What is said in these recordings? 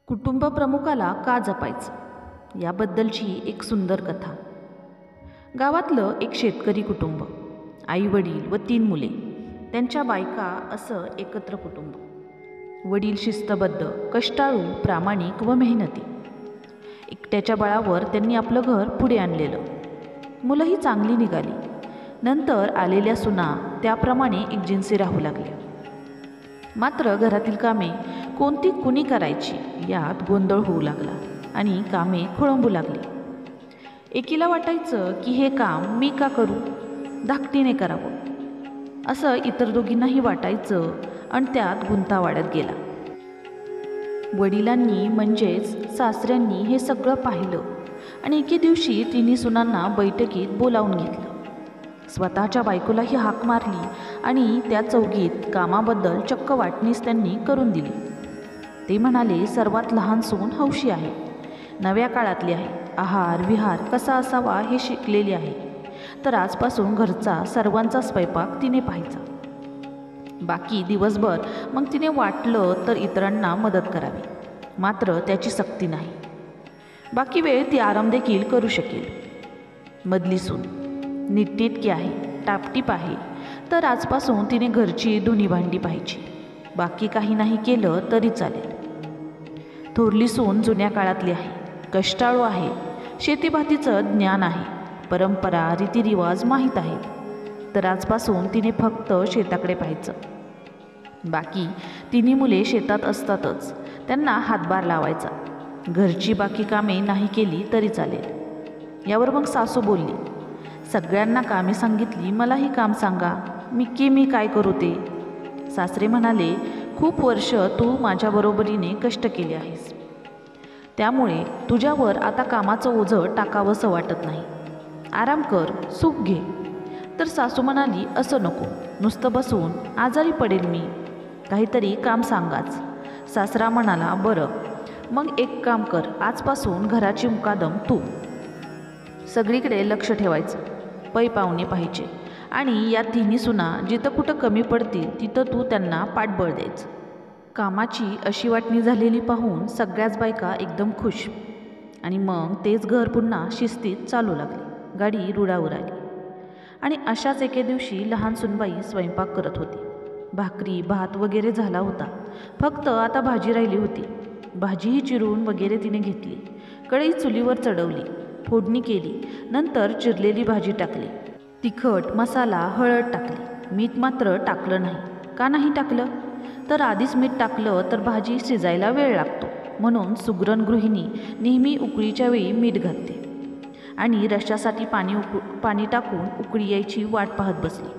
कुटुंब प्रमुखाला का जपायचं याबद्दलची एक सुंदर कथा. गावातलं एक शेतकरी कुटुंब, आई वडील व 3 मुले, त्यांच्या बायका असं एकत्र कुटुंब. वडील शिस्तबद्ध, कष्टाळू, प्रामाणिक व मेहनती. एकट्याच्या बळावर त्यांनी आपलं घर पुढे आणलेलं. मुलंही चांगली निघाली. नंतर आलेल्या सुना त्याप्रमाणे एकजिन्सी राहू लागल्या. मात्र घरातील कामे कोणती कुणी करायची यात गोंधळ होऊ लागला आणि कामे खोळंबू लागली. एकीला वाटायचं की हे काम मी का करू, धाकटीने करावं, असं इतर दोघींनाही वाटायचं आणि त्यात गुंता वाढत गेला. वडिलांनी म्हणजेच सासऱ्यांनी हे सगळं पाहिलं आणि एके दिवशी तिन्ही सुनांना बैठकीत बोलावून घेतलं. स्वतःच्या बायकोलाही हाक मारली आणि त्या चौघीत कामाबद्दल चक्क वाटणीस त्यांनी करून दिली. ते म्हणाले, सर्वात लहान सून हौशी आहे, नव्या काळातली आहे, आहार विहार कसा असावा हे शिकलेली आहे, तर आजपासून घरचा सर्वांचा स्वयंपाक तिने पाहायचा. बाकी दिवसभर मग तिने वाटलं तर इतरांना मदत करावी, मात्र त्याची सक्ती नाही. बाकी वेळ ती आराम देखील करू शकेल. मधली सून नीटनेटकी आहे, टापटीप आहे, तर आजपासून तिने घरची धुणी भांडी पाहायची, बाकी काही नाही केलं तरी चालेल. थोरली सून जुन्या काळातली आहे, कष्टाळू आहे, शेतीभातीचं ज्ञान आहे, परंपरा रीतिरिवाज माहीत आहेत, तर आजपासून तिने फक्त शेताकडे पाहायचं. बाकी तिन्ही मुले शेतात असतातच, त्यांना हातभार लावायचा. घरची बाकी कामे नाही केली तरी चालेल. यावर मग सासू बोलली, सगळ्यांना कामे सांगितली, मलाही काम सांगा, मी काय करू ते. सासरे म्हणाले, खूप वर्ष तू माझ्याबरोबरीने कष्ट केले आहेस, त्यामुळे तुझ्यावर आता कामाचं ओझं टाकावंसं वाटत नाही, आराम कर, सुख घे. तर सासू म्हणाली, असं नको, नुसतं बसून आजारी पडेल मी, काहीतरी काम सांगाच. सासरा म्हणाला, बरं मग एक काम कर, आजपासून घराची मुकादम तू. सगळीकडे लक्ष ठेवायचं, पै पाहुणे पाहिजे आणि या तिन्ही सुना जिथं कुठं कमी पडतील तिथं तू त्यांना पाठबळ द्यायचं. कामाची अशी वाटणी झालेली पाहून सगळ्याच बायका एकदम खुश आणि मग तेच घर पुन्हा शिस्तीत चालू लागले. गाडी रुळावर आली आणि अशाच एके दिवशी लहान सुनबाई स्वयंपाक करत होती. भाकरी भात वगैरे झाला होता, फक्त आता भाजी राहिली होती. भाजीही चिरून वगैरे तिने घेतली, कढई चुलीवर चढवली, फोडणी केली, नंतर चिरलेली भाजी टाकली, तिखट मसाला हळद टाकली. मीठ मात्र टाकलं नाही. का नाही टाकलं, तर आधीच मीठ टाकलं तर भाजी शिजायला वेळ लागतो, म्हणून सुगरण गृहिणी नेहमी उकळीच्या वेळी मीठ घालते आणि रश्श्यासाठी पाणी टाकून उकळी यायची वाट पाहत बसली.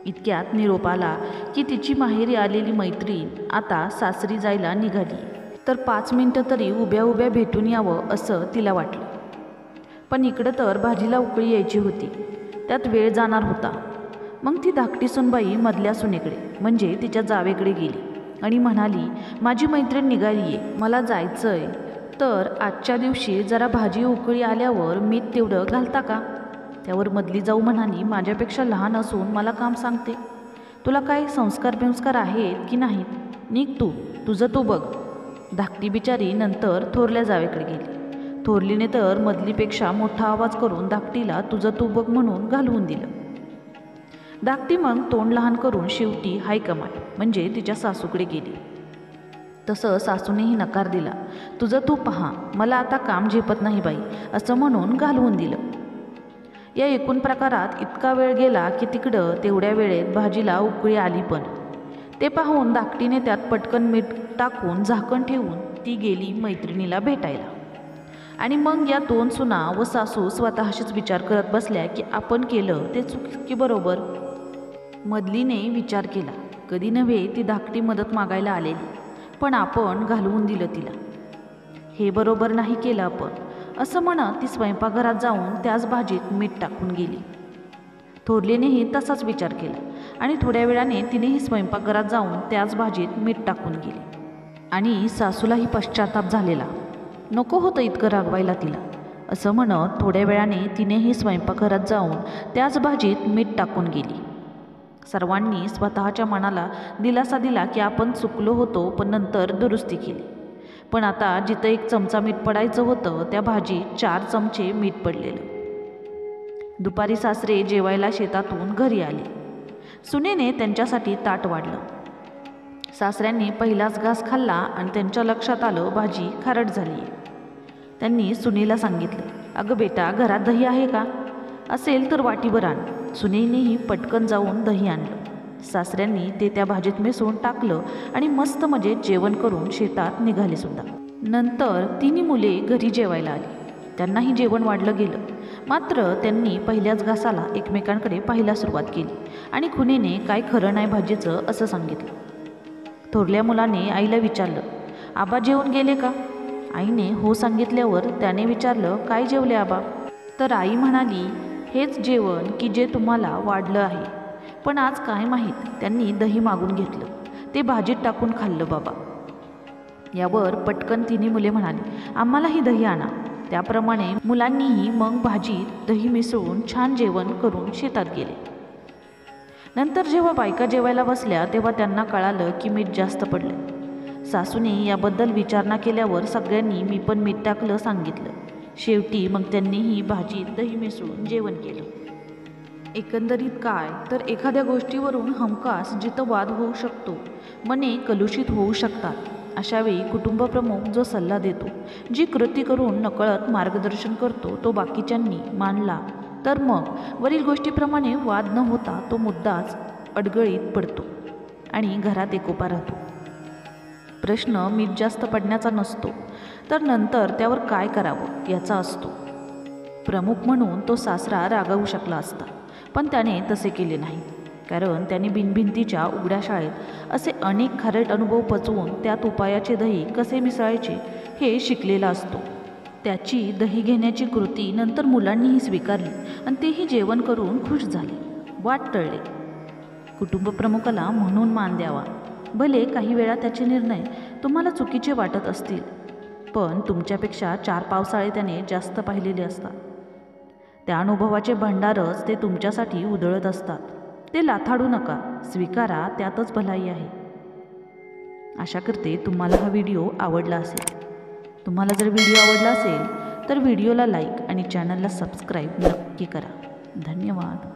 इतक्यात निरोप आला की तिची माहेरी आलेली मैत्रीण आता सासरी जायला निघाली, तर 5 मिनिटं तरी उभ्या उभ्या भेटून यावं असं तिला वाटलं. पण इकडं तर भाजीला उकळी यायची होती, त्यात वेळ जाणार होता. मग ती धाकटी सुनबाई मधल्या सुनेकडे म्हणजे तिच्या जावेकडे गेली आणि म्हणाली, माझी मैत्रीण निघाली आहे, मला जायचंय, तर आजच्या दिवशी जरा भाजी उकळी आल्यावर मीठ तेवढं घालता का. त्यावर मधली जाऊ म्हणाली, माझ्यापेक्षा लहान असून मला काम सांगते, तुला काही संस्कार आहेत की नाहीत, निघ तू, तुझं तू बघ. धाकटी बिचारी नंतर थोरल्या जावेकडे गेली. थोरलीने तर मधलीपेक्षा मोठा आवाज करून धाकटीला तुझं तू बघ म्हणून घालवून दिलं. धाकटी मग तोंड लहान करून शेवटी हायकमांड म्हणजे तिच्या सासूकडे गेली. तसं सासूनेही नकार दिला, तुझं तू पहा, मला आता काम झेपत नाही बाई, असं म्हणून घालवून दिलं. या एकूण प्रकारात इतका वेळ गेला की तिकडं तेवढ्या वेळेत भाजीला उकळी आली. पण ते पाहून धाकटीने त्यात पटकन मीठ टाकून झाकण ठेवून ती गेली मैत्रिणीला भेटायला. आणि मग या 2 सुना व सासू स्वतःशीच विचार करत बसल्या की आपण केलं ते चूक की बरोबर. मधलीने विचार केला, कधी नव्हे ती धाकटी मदत मागायला आलेली, पण आपण घालवून दिलं तिला, हे बरोबर नाही केलं आपण, असं म्हणत ती स्वयंपाकघरात जाऊन त्याच भाजीत मीठ टाकून गेली. थोरलीनेही तसाच विचार केला आणि थोड्या वेळाने तिनेही स्वयंपाकघरात जाऊन त्याच भाजीत मीठ टाकून गेली. आणि सासूलाही पश्चाताप झालेला, नको होतं इतकं रागवायला तिला, असं म्हणत थोड्या वेळाने तिनेही स्वयंपाकघरात जाऊन त्याच भाजीत मीठ टाकून गेली. सर्वांनी स्वतःच्या मनाला दिलासा दिला की आपण चुकलो होतो, पण नंतर दुरुस्ती केली. पण आता जिथं 1 चमचा मीठ पडायचं होतं त्या भाजीत 4 चमचे मीठ पडलेलं. दुपारी सासरे जेवायला शेतातून घरी आले. सुनेने त्यांच्यासाठी ताट वाढलं. सासऱ्यांनी पहिलाच घास खाल्ला आणि त्यांच्या लक्षात आलं भाजी खारट झाली आहे. त्यांनी सुनेला सांगितलं, अगं बेटा, घरात दही आहे का? असेल तर वाटीभर आण. सुनेनेही पटकन जाऊन दही आणलं. सासऱ्यांनी ते त्या भाजीत मिसळून टाकलं आणि मस्त मजेत जेवण करून शेतात निघाले सुद्धा. नंतर 3 मुले घरी जेवायला आली. त्यांनाही जेवण वाढलं गेलं. मात्र त्यांनी पहिल्याच घासाला एकमेकांकडे पाहायला सुरुवात केली आणि खुनेने काय खरं नाही भाजीचं असं सांगितलं. थोरल्या मुलाने आईला विचारलं, आबा जेवून गेले का? आईने हो सांगितल्यावर त्याने विचारलं, काय जेवले आबा? तर आई म्हणाली, हेच जेवण की जे तुम्हाला वाढलं आहे. पण आज काय माहीत त्यांनी दही मागून घेतलं. ते भाजीत टाकून खाल्लं बाबा. यावर पटकन 3 मुले म्हणाली, आम्हालाही दही आणा. त्याप्रमाणे मुलांनीही मग भाजीत दही मिसळून छान जेवण करून शेतात गेले. नंतर जेव्हा बायका जेवायला बसल्या तेव्हा त्यांना कळालं की मीठ जास्त पडलं. सासूने याबद्दल विचारणा केल्यावर सगळ्यांनी मी पण मीठ टाकलं सांगितलं. शेवटी मग त्यांनीही भाजीत दही मिसळून जेवण केलं. एकंदरीत काय तर एखाद्या गोष्टीवरून हमखास जिथं वाद होऊ शकतो, मने कलुषित होऊ शकतात, अशावेळी कुटुंबप्रमुख जो सल्ला देतो, जी कृती करून नकळत मार्गदर्शन करतो, तो बाकीच्यांनी मानला तर मग वरील गोष्टीप्रमाणे वाद न होता तो मुद्दाच अडगळीत पडतो आणि घरात एकोपा राहतो. प्रश्न मीठ जास्त पडण्याचा नसतो, तर नंतर त्यावर काय करावं याचा असतो. प्रमुख म्हणून तो सासरा रागावू शकला असता, पण त्याने तसे केले नाही. कारण त्याने बिनभिंतीच्या उघड्या शाळेत असे अनेक खारट अनुभव पचवून त्यात उपायाचे दही कसे मिसळायचे हे शिकलेला असतो. त्याची दही घेण्याची कृती नंतर मुलांनीही स्वीकारली आणि तेही जेवण करून खुश झाले, वाट टळले. कुटुंबप्रमुखाला म्हणून मान द्यावा. भले काही वेळा त्याचे निर्णय तुम्हाला चुकीचे वाटत असतील, पण तुमच्यापेक्षा 4 पावसाळे त्याने जास्त पाहिलेले असतात. त्या अनुभवाचे भंडारच ते तुमच्यासाठी उधळत असतात. ते लाथाडू नका, स्वीकारा, त्यातच भलाई आहे. आशा करते तुम्हाला हा व्हिडिओ आवडला असेल. तुम्हाला जर व्हिडिओ आवडला असेल तर व्हिडिओला लाईक आणि चॅनलला सबस्क्राईब नक्की करा. धन्यवाद.